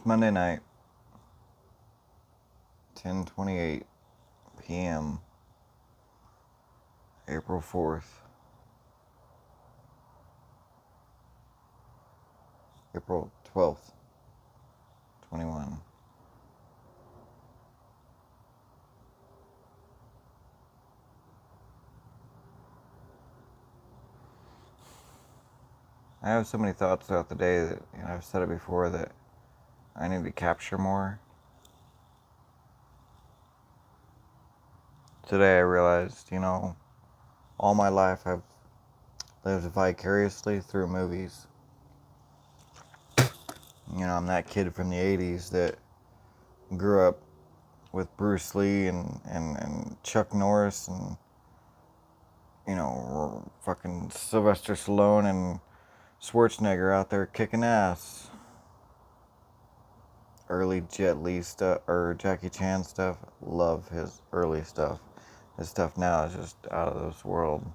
Monday night, 10:28 p.m., April 4th, April 12th, 21. I have so many thoughts throughout the day that, I've said it before, that I need to capture more. Today I realized, all my life I've lived vicariously through movies. I'm that kid from the 80s that grew up with Bruce Lee and Chuck Norris and, fucking Sylvester Stallone and Schwarzenegger out there kicking ass. Early Jet Li stuff or Jackie Chan stuff. Love his early stuff. His stuff now is just out of this world.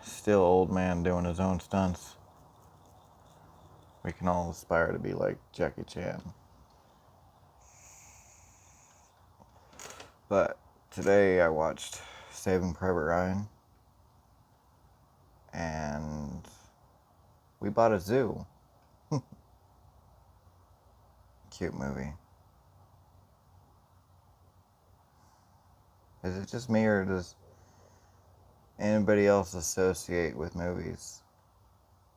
Still old man doing his own stunts. We can all aspire to be like Jackie Chan. But today I watched Saving Private Ryan. And we bought a zoo. Cute movie. Is it just me, or does anybody else associate with movies?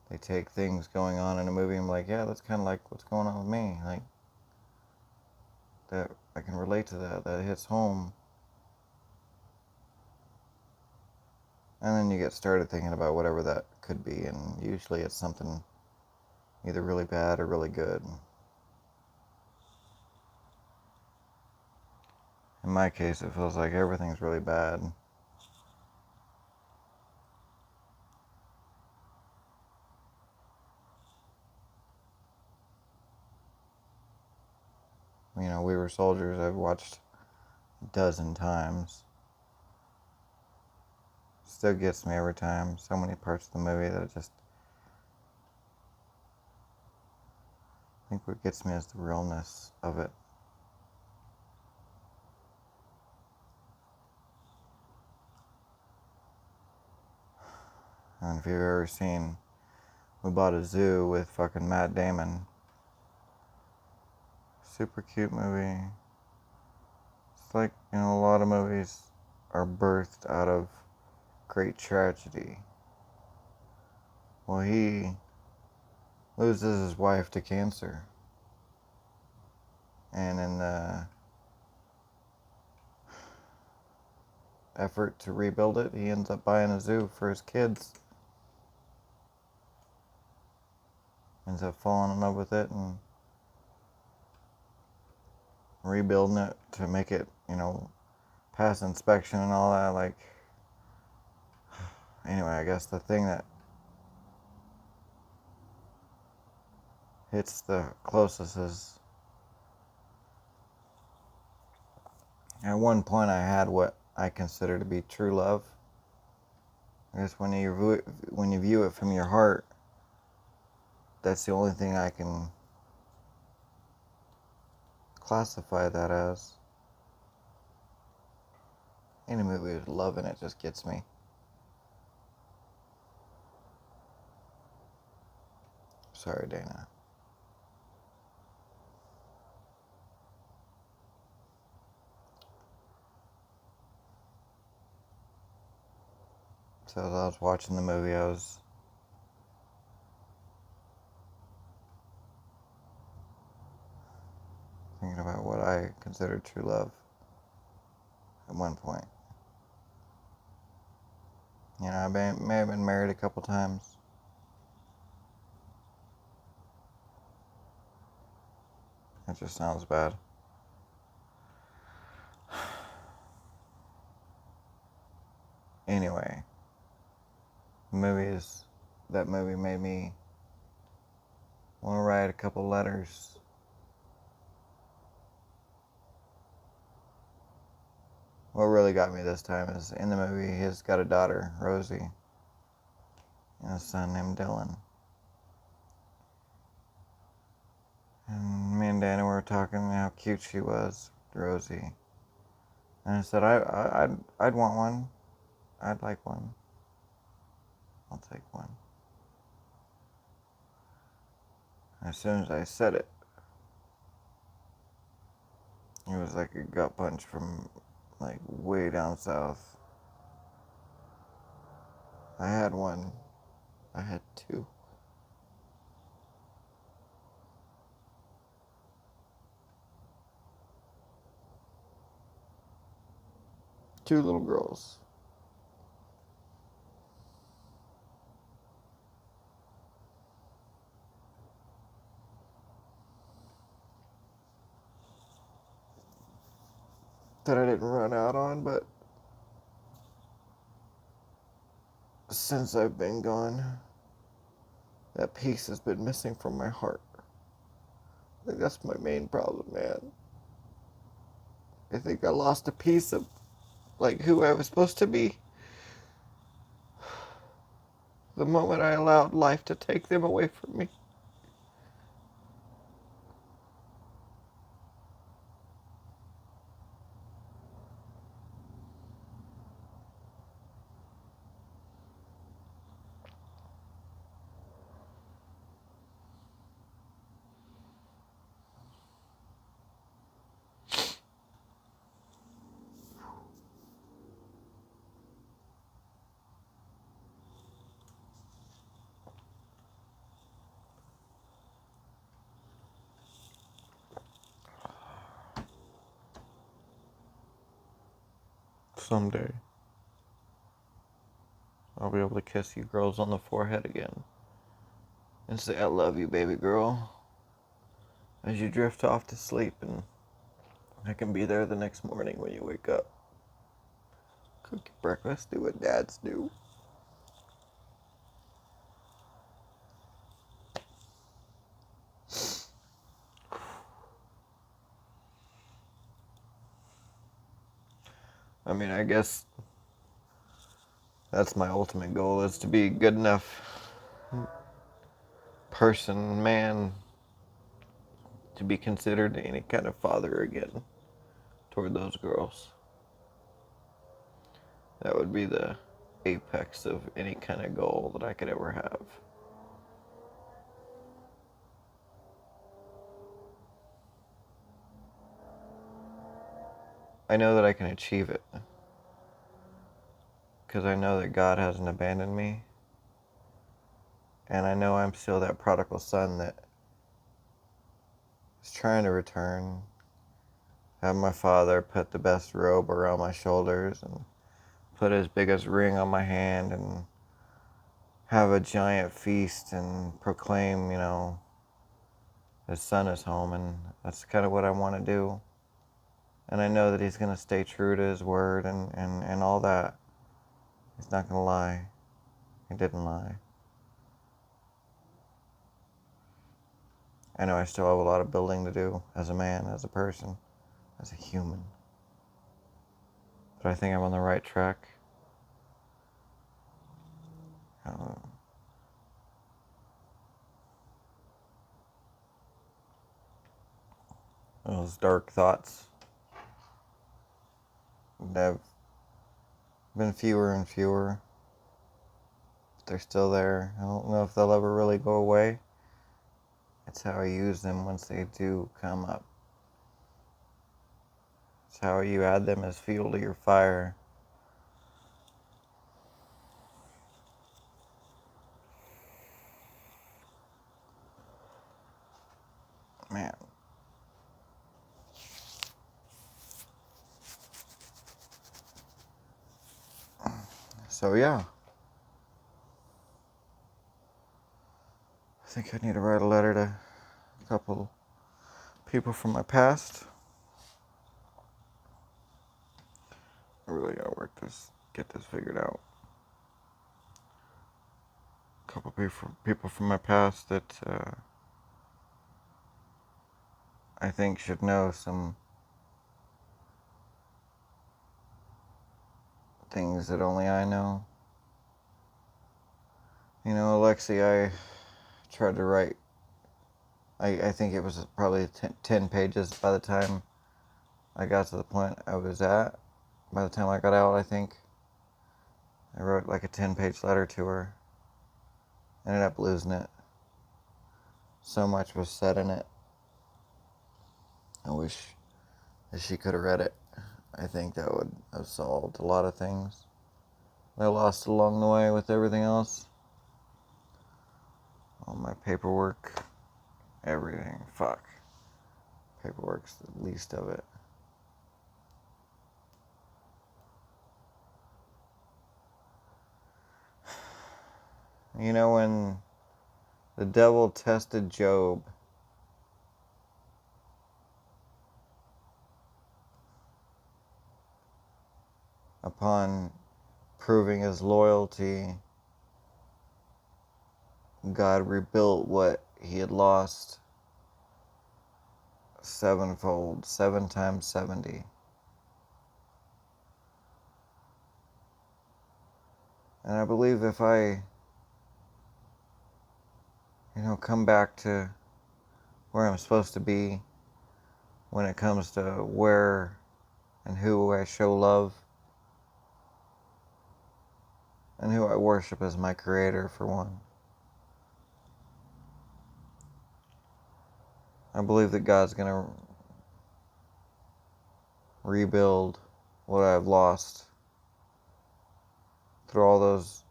They take things going on in a movie and I'm like, yeah, that's kind of like what's going on with me. Like, that I can relate to that. That hits home. And then you get started thinking about whatever that could be, and usually it's something either really bad or really good. In my case, it feels like everything's really bad. We Were Soldiers, I've watched a dozen times. Still gets me every time. So many parts of the movie that it just... I think what gets me is the realness of it. And if you've ever seen We Bought a Zoo with fucking Matt Damon, super cute movie. It's like, a lot of movies are birthed out of great tragedy. Well, he loses his wife to cancer. And in the effort to rebuild it, he ends up buying a zoo for his kids. Ends up falling in love with it and rebuilding it to make it, pass inspection and all that. Like, anyway, I guess the thing that hits the closest is, at one point I had what I consider to be true love. I guess when you view it from your heart, that's the only thing I can classify that as. Any movie with love in it just gets me. Sorry, Dana. So as I was watching the movie, I was thinking about what I considered true love at one point. I may have been married a couple times. That just sounds bad. Anyway, that movie made me want to write a couple letters. What really got me this time is, in the movie, he's got a daughter, Rosie, and a son named Dylan. talking how cute she was, Rosie. And I said, I'd want one. I'd like one. I'll take one. As soon as I said it, it was like a gut punch from like way down south. I had one. I had two. Two little girls. That I didn't run out on, but since I've been gone, that piece has been missing from my heart. I think that's my main problem, man. I think I lost a piece of like who I was supposed to be the moment I allowed life to take them away from me. Someday, I'll be able to kiss you girls on the forehead again and say, I love you, baby girl, as you drift off to sleep, and I can be there the next morning when you wake up. Cook your breakfast, do what dads do. I mean, I guess that's my ultimate goal, is to be a good enough person, man, to be considered any kind of father again toward those girls. That would be the apex of any kind of goal that I could ever have. I know that I can achieve it because I know that God hasn't abandoned me, and I know I'm still that prodigal son that is trying to return, have my father put the best robe around my shoulders and put his biggest ring on my hand and have a giant feast and proclaim, his son is home, and that's kind of what I want to do. And I know that he's going to stay true to his word and all that. He's not going to lie. He didn't lie. I know I still have a lot of building to do as a man, as a person, as a human. But I think I'm on the right track. Those dark thoughts have been fewer and fewer. They're still there. I don't know if they'll ever really go away. It's how I use them once they do come up. It's how you add them as fuel to your fire. Man. So yeah. I think I need to write a letter to a couple people from my past. I really gotta get this figured out. A couple people from my past that I think should know some things that only I know. Alexi, I tried to write I think it was probably 10 pages by the time I got to the point I was at. By the time I got out, I think I wrote like a 10-page letter to her. Ended up losing it. So much was said in it. I wish that she could have read it. I think that would have solved a lot of things I lost along the way with everything else. All my paperwork, everything. Fuck. Paperwork's the least of it. You know, when the devil tested Job, upon proving his loyalty, God rebuilt what he had lost sevenfold, 7 times 70. And I believe if I, come back to where I'm supposed to be when it comes to where and who I show love and who I worship as my creator, for one, I believe that God's going to rebuild what I've lost through all those,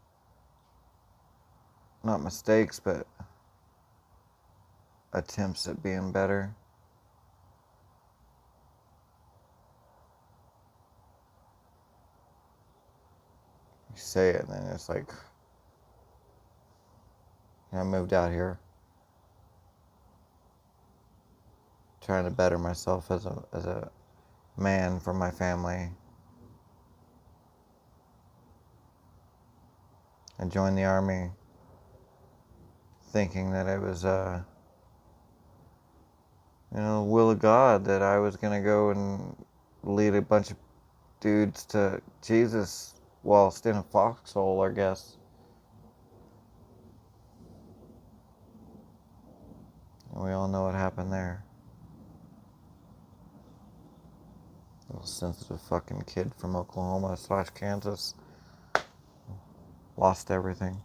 not mistakes, but attempts at being better. You say it, and then it's like, I moved out here trying to better myself as a man for my family. I joined the army thinking that it was will of God that I was going to go and lead a bunch of dudes to Jesus whilst in a foxhole, I guess. And we all know what happened there. Little sensitive fucking kid from Oklahoma/Kansas lost everything.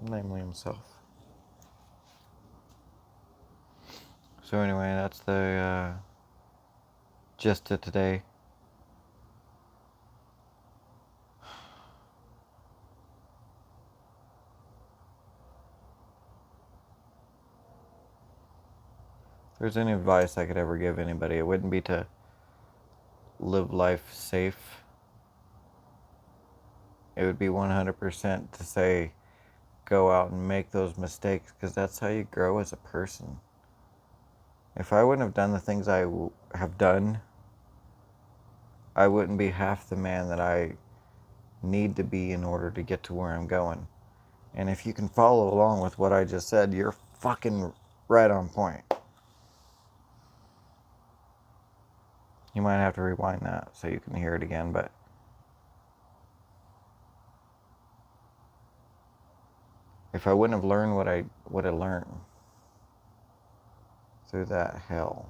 Namely himself. So anyway, that's the gist of today. If there's any advice I could ever give anybody, it wouldn't be to live life safe. It would be 100% to say, go out and make those mistakes, because that's how you grow as a person. If I wouldn't have done the things I have done, I wouldn't be half the man that I need to be in order to get to where I'm going. And if you can follow along with what I just said, you're fucking right on point. You might have to rewind that so you can hear it again, but if I wouldn't have learned what I learned through that hell,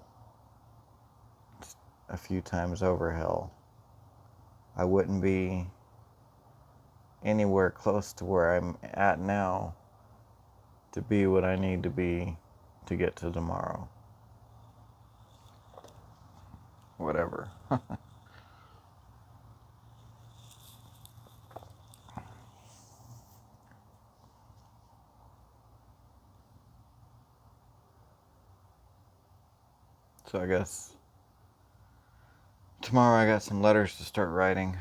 a few times over hell, I wouldn't be anywhere close to where I'm at now to be what I need to be to get to tomorrow. Whatever. So I guess tomorrow I got some letters to start writing.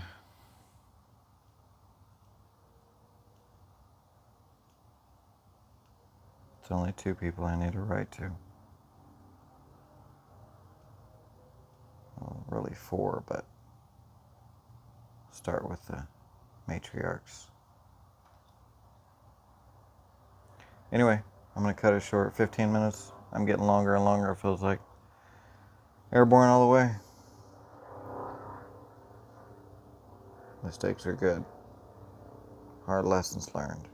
It's only 2 people I need to write to. Well, really 4, but start with the matriarchs. Anyway, I'm going to cut it short. 15 minutes. I'm getting longer and longer, it feels like. Airborne all the way. Mistakes are good. Hard lessons learned.